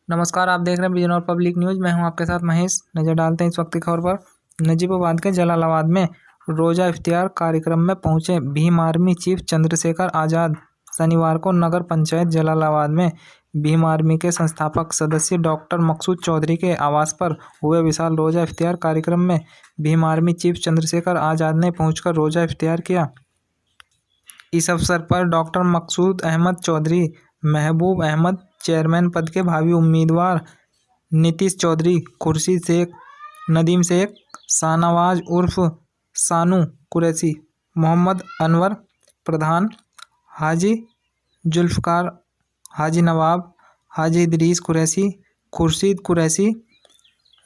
नमस्कार, आप देख रहे हैं बिजनौर पब्लिक न्यूज़। मैं हूं आपके साथ महेश। नज़र डालते हैं इस वक्त की खबर पर। नजीबाबाद के जलालाबाद में रोज़ा इफ्तियार कार्यक्रम में पहुंचे भीम आर्मी चीफ चंद्रशेखर आज़ाद शनिवार को नगर पंचायत जलालाबाद में भीम आर्मी के संस्थापक सदस्य डॉक्टर मकसूद चौधरी के आवास पर हुए विशाल रोज़ा इफ्तियार कार्यक्रम में भीम आर्मी चीफ चंद्रशेखर आज़ाद ने पहुँचकर रोज़ा इफ्तियार किया। इस अवसर पर डॉक्टर मकसूद अहमद चौधरी, महबूब अहमद, चेयरमैन पद के भावी उम्मीदवार नीतीश चौधरी, खुर्शीद शेख, नदीम शेख, शाहनवाज उर्फ सानू कुरैशी, मोहम्मद अनवर प्रधान, हाजी जुल्फ़कार, हाजी नवाब, हाजी इदरीस कुरैशी, खुर्शीद कुरैशी,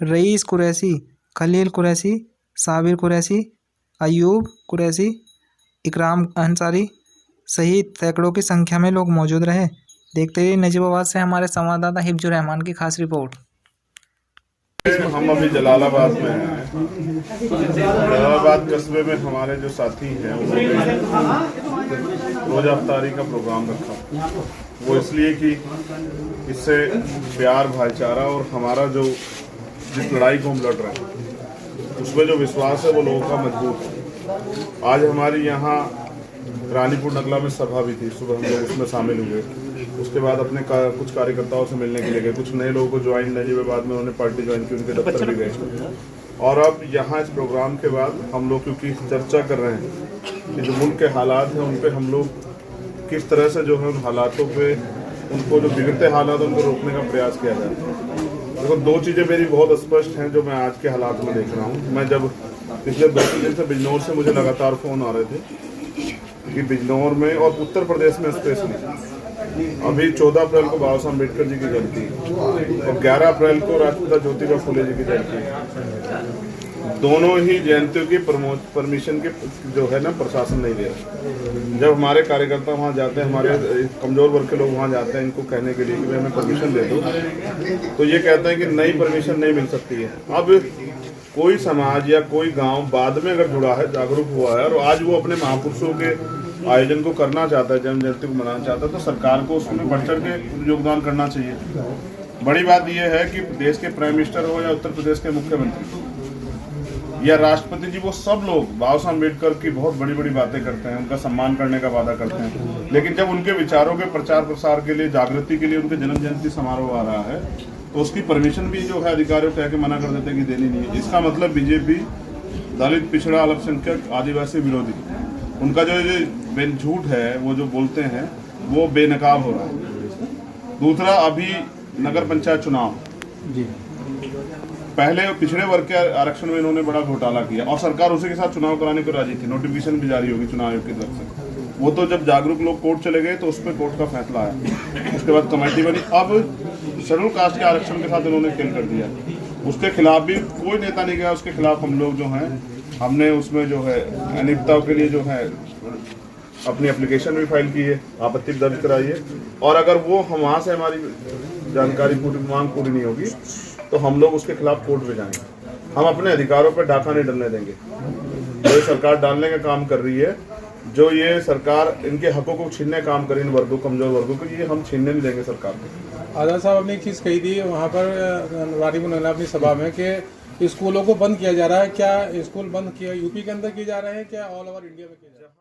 रईस कुरैशी, खलील कुरैशी, साबिर कुरैशी, अयूब कुरैशी, इकराम अंसारी सहित सैकड़ों की संख्या में लोग मौजूद रहे। देखते रहिए नजीबाबाद से हमारे संवाददाता हिब्जुर रहमान की खास रिपोर्ट। हम अभी जलालाबाद में हैं। जलालाबाद कस्बे में हमारे जो साथी हैं उन्होंने रोज़ा इफ्तारी का प्रोग्राम रखा। वो इसलिए कि इससे प्यार, भाईचारा और हमारा जो जिस लड़ाई को हम लड़ रहे हैं उसमें जो विश्वास है वो लोगों का मजबूत है। आज हमारी यहाँ रानीपुर नगला में सभा भी थी। सुबह हम लोग उसमें शामिल हुए। उसके बाद अपने कुछ कार्यकर्ताओं से मिलने के लिए गए। कुछ नए लोगों को ज्वाइन नजीबाबाद में उन्होंने पार्टी ज्वाइन की, उनके दफ्तर भी गए। और अब यहाँ इस प्रोग्राम के बाद हम लोग क्योंकि चर्चा कर रहे हैं कि जो मुल्क के हालात हैं उन पे हम लोग किस तरह से जो है उन हालातों पे उनको जो बिगड़ते हालात हैं उनको रोकने का प्रयास किया जाए। देखो, दो चीज़ें मेरी बहुत स्पष्ट हैं जो मैं आज के हालात में देख रहा हूँ। मैं जब पिछले 2-3 दिन से बिजनौर से मुझे लगातार फ़ोन आ रहे थे कि बिजनौर में और उत्तर प्रदेश में स्पेशली अभी 14 अप्रैल को बाबा साहब अम्बेडकर जी की जयंती और 11 अप्रैल को राष्ट्रपिता ज्योतिबा फुले जी की जयंती। दोनों ही जयंतियों की परमिशन के जो है ना प्रशासन नहीं दे रहा। जब हमारे कार्यकर्ता वहाँ जाते हैं, हमारे कमज़ोर वर्ग के लोग वहाँ जाते हैं इनको कहने के लिए कि हमें परमिशन दे दो, तो ये कहते हैं कि नई परमिशन नहीं मिल सकती है। अब कोई समाज या कोई गांव बाद में अगर जुड़ा है, जागरूक हुआ है और आज वो अपने महापुरुषों के आयोजन को करना चाहता है, जन्म जयंती को मनाना चाहता है, तो सरकार को उसमें बढ़ चढ़ के योगदान करना चाहिए। बड़ी बात यह है कि देश के प्राइम मिनिस्टर हो या उत्तर प्रदेश के मुख्यमंत्री या राष्ट्रपति जी, वो सब लोग बाबा साहब अम्बेडकर की बहुत बड़ी बड़ी बातें करते हैं, उनका सम्मान करने का वादा करते हैं। लेकिन जब उनके विचारों के प्रचार प्रसार के लिए, जागृति के लिए उनके जन्म जयंती समारोह आ रहा है तो उसकी परमिशन भी जो है अधिकारियों कह के मना कर देते हैं कि देनी नहीं है। इसका मतलब बीजेपी दलित, पिछड़ा, अल्पसंख्यक, आदिवासी विरोधी, उनका जो ये झूठ है वो जो बोलते हैं वो बेनकाब हो रहा है। दूसरा, अभी नगर पंचायत चुनाव जी, पहले पिछड़े वर्ग के आरक्षण में इन्होंने बड़ा घोटाला किया और सरकार उसी के साथ चुनाव कराने को राजी थी। नोटिफिकेशन भी जारी होगी चुनाव आयोग की तरफ से। वो तो जब जागरूक लोग कोर्ट चले गए तो उस पर कोर्ट का फैसला आया, उसके बाद कमेटी बनी। अब शेड्यूल कास्ट के आरक्षण के साथ इन्होंने खेल कर दिया। उसके खिलाफ भी कोई नेता नहीं गया। उसके खिलाफ हम लोग जो हैं, हमने उसमें जो है अनियमितताओं के लिए जो है अपनी एप्लीकेशन भी फाइल की है, आपत्ति दर्ज कराई है। और अगर वो वहाँ से हमारी जानकारी मांग पूरी नहीं होगी तो हम लोग उसके खिलाफ कोर्ट में जाएंगे। हम अपने अधिकारों पर डाका नहीं डलने देंगे। जो सरकार डालने का काम कर रही है, जो ये सरकार इनके हकों को छीनने का काम कर रही है, इन वर्गों, कमजोर वर्गों को, ये हम छीनने नहीं देंगे सरकार को। आज़ाद साहब, आपने एक चीज़ कही थी वहाँ पर रानीपुर नगला अपनी सभा में कि स्कूलों को बंद किया जा रहा है। क्या स्कूल बंद किया यूपी के अंदर किए जा रहे हैं, क्या ऑल ओवर इंडिया में किया जा रहा है?